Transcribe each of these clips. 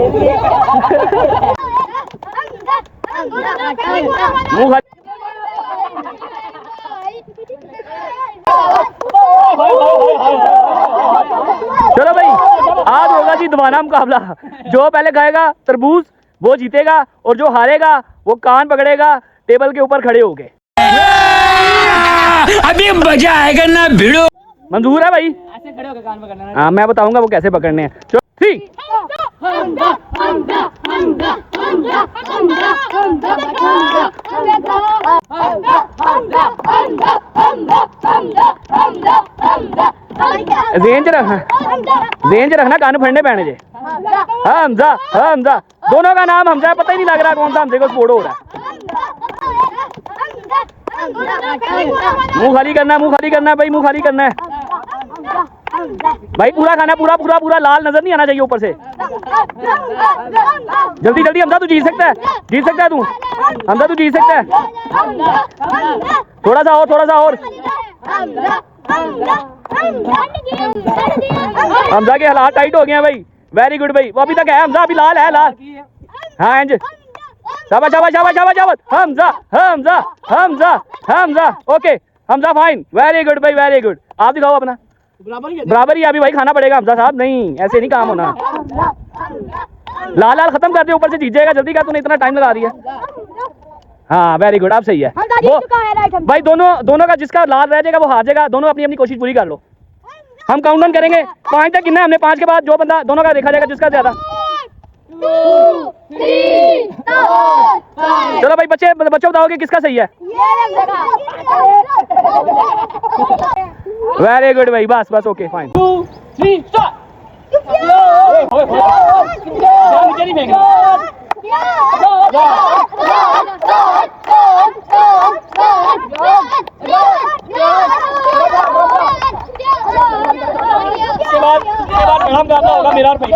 मुंह चलो भाई, आज होगा जी दीवाना मुकाबला। जो पहले खाएगा तरबूज वो जीतेगा, और जो हारेगा वो कान पकड़ेगा टेबल के ऊपर खड़े होके। अभी मजा आएगा ना भिड़ो। मंजूर है भाई? ऐसे खड़े होके कान पकड़ना। हाँ, मैं बताऊंगा वो कैसे पकड़ने हैं। चलो 3 रेंज रखना, कान फड़ने पैने जे। हमजा हमजा, दोनों का नाम हमजा, पता ही नहीं लग रहा कौन सा हमजे को स्पोर्ट हो रहा है। मुंह खाली करना है, मुंह खाली करना है भाई, मुंह खाली करना है भाई। पूरा खाना, पूरा पूरा पूरा, लाल नजर नहीं आना चाहिए ऊपर से। जल्दी जल्दी हमजा, तू जीत सकता है, जीत सकता है तू हमजा, तू जीत सकता है। थोड़ा सा और, थोड़ा सा और। हमजा के हालात टाइट हो गए हैं भाई। वेरी गुड भाई, वो अभी तक है हमजा, अभी लाल है, लाल। हाँ इंज, शाबाश शाबाश शाबाश शाबाश शाबाश। Hamza Hamza Hamza Hamza, okay Hamza fine, very good भाई, वेरी गुड। आप दिखाओ अपना। बराबर ही अभी भाई, खाना पड़ेगा हमजा साहब, नहीं ऐसे नहीं काम होना। लाल लाल खत्म कर दे, ऊपर से जीत जाएगा। जल्दी कर, तूने इतना टाइम लगा दिया। हाँ वेरी गुड, आप सही है वो भाई। दोनों का जिसका लाल रह जाएगा वो हार जाएगा। दोनों अपनी अपनी कोशिश पूरी कर लो। हम काउंटडाउन करेंगे 5 तक गिनना है हमने। 5 के बाद जो बंदा दोनों का देखा जाएगा जिसका ज्यादा। चलो भाई बच्चे बताओगे किसका सही है। वेरी गुड भाई, बस बस, ओके फाइन। 2 3 स्टार्ट। इसके बाद काम करना होगा मेरा भाई।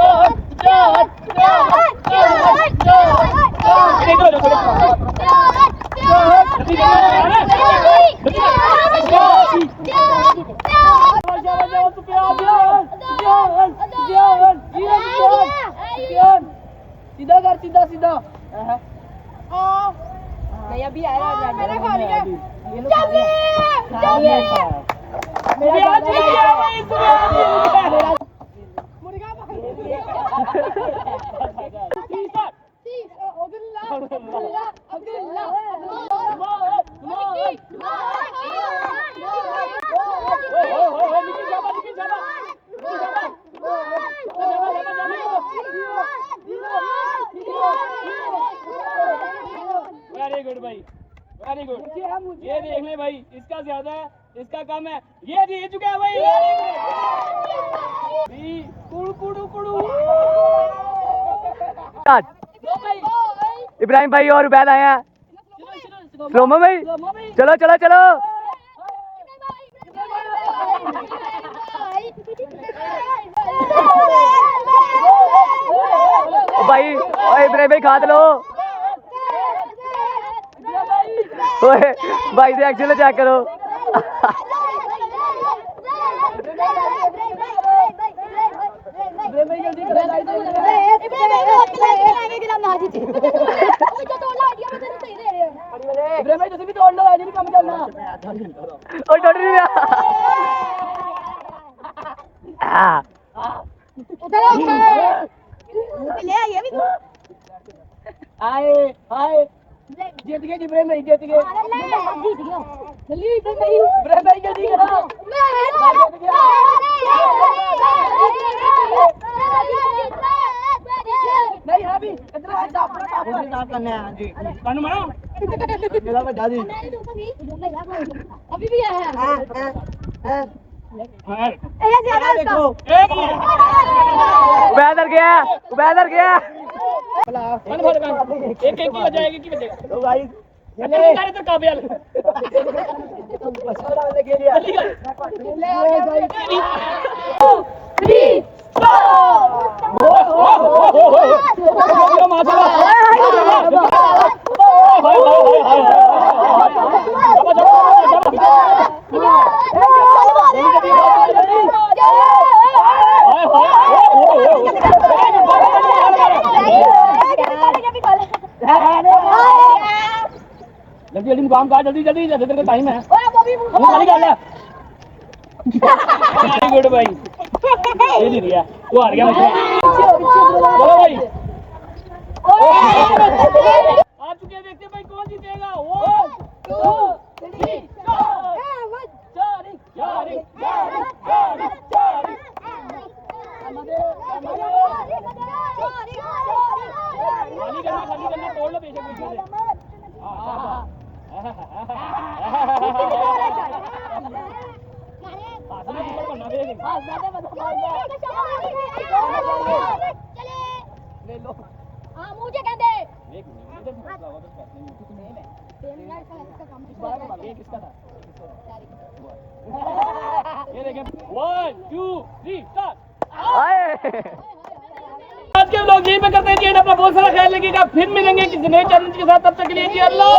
सीधा कर, सीधा सीधा। नहीं अभी आया मेरा खा लिया। वेरी गुड भाई, वेरी गुड। ये देख ले भाई, इसका ज्यादा है, इसका कम है। ये जीत चुका है भाई। इब्राहिम भाई और उबैद आए हैं। स्लोमो भाई, चलो चलो चलो। भाई इब्राहिम भाई खा लो। भाई रिएक्शन चेक करो। भी तोड़ लो, भी कम करना। और तोड़ नहीं रहा। आए आए, जीत गए इब्राहिम भाई, जीत गए। इब्राहिम भाई जल्दी करो। नहीं अभी इतना साफ करना है जी। कानू मारो मेरा बता दी। अभी भी है। देखो उबैदर गया, उबैदर गया। एक की हो जाएगी की बचेगा तो भाई ये तो काबिल काम कर जल्दी जल्दी, जल्दी तेरे टाइम है। मुंह खाली कर ले। वेरी गुड भाई, ये जीत गया, तू हार गया मुझे। चलो भाई आ चुके हैं, देखते हैं भाई कौन जीतेगा। 1 2 3 खाली करना तोड़ लो बेशक बेशक। मुझे कहते किसका था? ये देखें 1 2 3 स्टार्ट। आज के लोग यहीं पे करते हैं। अपना बहुत सारा ख्याल रखिएगा, फिर मिलेंगे किसी नए चैलेंज के साथ। तब तक के लिए जी अल्लाह।